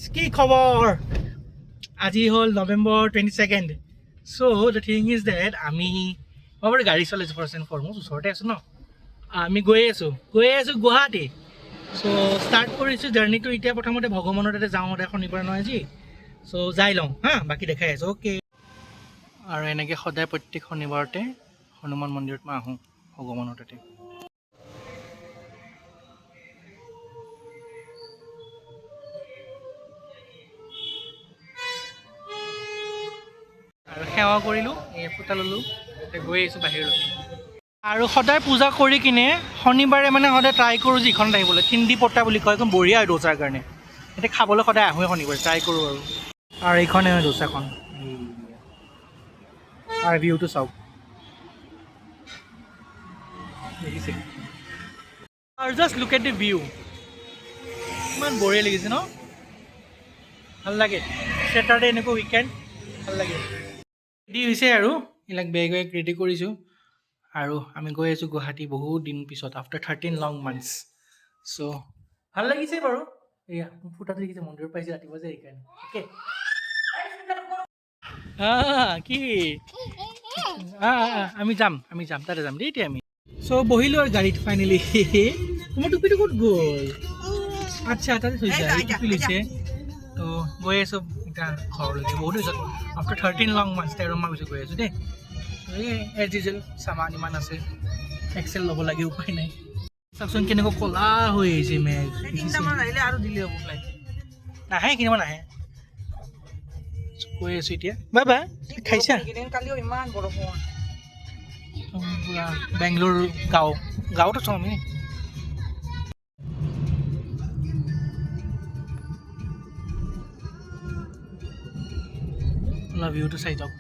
কি খবৰ আজি হ'ল November 22nd so the thing is that আমি মই গাড়ী চলাইছোঁ ফাৰ্ষ্ট এণ্ড ফৰমষ্ট ওচৰতে আছোঁ ন আমি গৈ আছোঁ গুৱাহাটী সো ষ্টাৰ্ট কৰিছোঁ জাৰ্ণিটো এতিয়া প্ৰথমতে ভগৱানৰ তাতে যাওঁ সদায় শনিবাৰ নহয় আজি সো যাই লওঁ হা বাকী দেখাই আছোঁ অ'কে আৰু এনেকৈ সদায় প্ৰত্যেক শনিবাৰতে হনুমান মন্দিৰত মই আহোঁ ভগৱানৰ তাতে আৰু সেৱা কৰিলোঁ এই ফুটা ল'লোঁ গৈ আহিছোঁ বাহিৰলৈকে আৰু সদায় পূজা কৰি কিনে শনিবাৰে মানে সদায় ট্ৰাই কৰোঁ যিখনত আহিবলৈ থিন্দি পট্টা বুলি কয় এখন বঢ়িয়া হয় ডোচাৰ কাৰণে এতিয়া খাবলৈ সদায় আহোঁৱে শনিবাৰে ট্ৰাই কৰোঁ আৰু এইখনে হয় ডোচাখন আৰু ভিউটো চাওক দেখিছে আৰু just look at the view ইমান বঢ়িয়া লাগিছে ন ভাল লাগে ছেটাৰডে এনেকুৱা উইকেণ্ড ভাল লাগে ৰেডি হৈছে আৰু এইবিলাক বেগ ৰেডি কৰিছোঁ আৰু আমি গৈ আছোঁ গুৱাহাটী বহুত দিন পিছত আফটাৰ 13 লং মান্থছ চ' ভাল লাগিছে বাৰু এয়া ফুটাটো দেখিছে মন্দিৰত পাইছে ৰাতিপুৱা যে সেইকাৰণে অ'কে কি আমি যাম তাতে যাম দেই এতিয়া আমি চ' বহিলোঁ আৰু গাড়ীত ফাইনেলি তোমাৰ টুপিটো ক'ত গ'ল আচ্ছা তাতে থৈছে টুপি লৈছে তো গৈ আছোঁ এতিয়া ঘৰলৈকে বহুত পিছত আফটাৰ 13 লং মান্থছ 13 মাহ পিছত গৈ আছোঁ দেই এই এজ ইউজুৱেল চামান ইমান আছে এক্সেল ল'ব লাগে উপায় নাই চাওকচোন কেনেকুৱা ক'লা হৈ আহিছে মেঘ আৰু দিলে হ'ব নাহে কিনিব নাহে কৈ আছোঁ এতিয়া বাবা খাইছা কালিও ইমান বৰষুণ পুৰা বেংগলোৰ গাঁৱত আছোঁ আমি ভিউটো চাই যাওক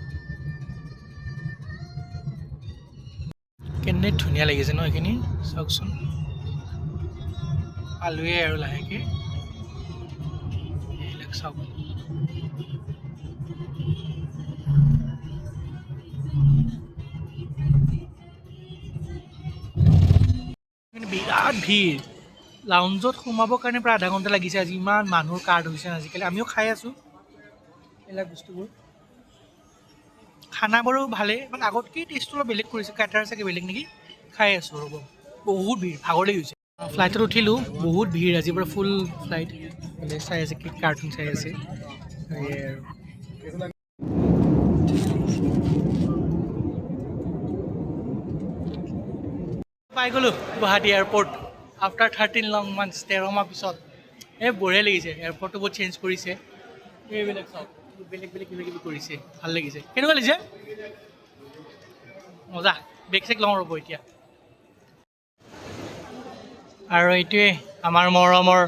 কেনে ধুনীয়া লাগিছে ন এইখিনি চাওকচোন আলুৱে আৰু লাহেকৈ এইবিলাক চাওক বিৰাট ভিৰ লাউঞ্জত সোমাবৰ কাৰণে প্ৰায় আধা ঘণ্টা লাগিছে আজি ইমান মানুহৰ কাৰ্ড হৈছে আজিকালি আমিও খাই আছোঁ এইবিলাক বস্তুবোৰ খানা বাৰু ভালেই মানে আগতকৈ টেষ্টটো অলপ বেলেগ কৰিছে কাটাৰ চাগে বেলেগ নেকি খাই আছোঁ ৰ'ব বহুত ভিৰ ভাগৰ লাগি গৈছে ফ্লাইটত উঠিলোঁ বহুত ভিৰ আজিৰ পৰা ফুল ফ্লাইট চাই আছে কি কাৰ্টুন চাই আছে সেয়াই আৰু পাই গ'লোঁ গুৱাহাটী এয়াৰপৰ্ট আফটাৰ 13 লং মান্থছ 13 মাহ পিছত এই বঢ়িয়া লাগিছে এয়াৰপৰ্টটো বহুত চেঞ্জ কৰিছে এইবিলাক চাওক বেলেগ কিবা কিবি কৰিছে ভাল লাগিছে কেনেকুৱা লাগিছে মজা বেগ চেগ লওঁ ৰ'ব এতিয়া আৰু এইটোৱে আমাৰ মৰমৰ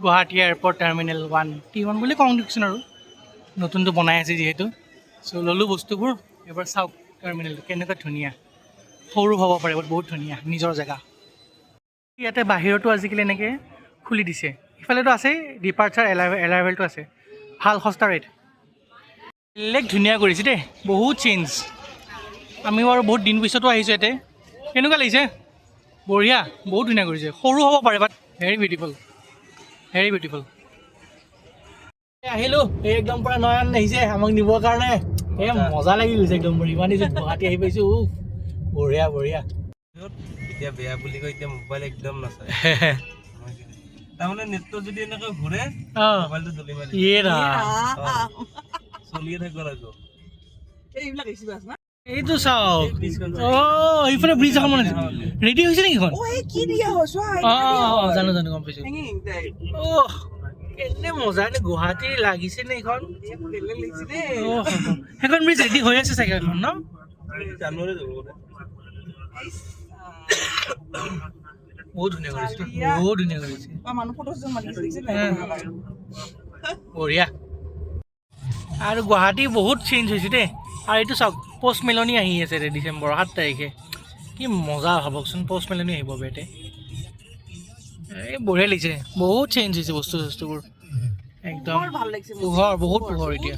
গুৱাহাটী এয়াৰপৰ্ট টাৰ্মিনেল 1T1 বুলি কওঁ দিয়কচোন আৰু নতুনটো বনাই আছে যিহেতু চ' ল'লোঁ বস্তুবোৰ এবাৰ চাওক টাৰ্মিনেলটো কেনেকুৱা ধুনীয়া সৰু হ'ব পাৰে বহুত ধুনীয়া নিজৰ জেগা ইয়াতে বাহিৰতো আজিকালি এনেকৈ খুলি দিছে ইফালেতো আছেই ডিপাৰ্চাৰ এলাইভেলটো আছে ভাল সস্তা ৰেট বেলেগ ধুনীয়া কৰিছে দেই বহুত চেঞ্জ আমি বাৰু বহুত দিন পিছতো আহিছোঁ ইয়াতে কেনেকুৱা লাগিছে বঢ়িয়া বহুত ধুনীয়া কৰিছে সৰু হ'ব পাৰে বাট ভেৰি বিউটিফুল আহিলোঁ এই একদম পূৰা নয়ন আহিছে আমাক নিবৰ কাৰণে এই মজা লাগি গৈছে একদম ইমান দিন গুৱাহাটী আহি পাইছোঁ বঢ়িয়া এতিয়া বেয়া বুলি কয় এতিয়া মোবাইল একদম নাচায় তাৰমানে নেটটো যদি এনেকৈ ঘূৰে মোবাইলটো জ্বলি মাৰি চলিয়ে থাকিব লাগিব এইটো চাওক এইফালে ব্ৰিজ এখন বনাইছে ৰেডি হৈছে নেকি এখন জানো গম পাইছোঁ কেনে মজা নে গুৱাহাটী লাগিছে নে এইখন সেইখন ব্ৰিজ ৰেডি হৈ আছে চাগে এখন ন জানুৱাৰী যাব বহুত ধুনীয়া কৰিছে বঢ়িয়া আৰু গুৱাহাটী বহুত চেঞ্জ হৈছে দেই আৰু এইটো চাওক পষ্ট মেলনি আহি আছে ডিচেম্বৰ 7 তাৰিখে কি মজা ভাবকচোন পষ্ট মেলনি আহিব বেটে এই বঢ়িয়া লাগিছে বহুত চেঞ্জ হৈছে বস্তুবোৰ একদম পোহৰ বহুত পোহৰ এতিয়া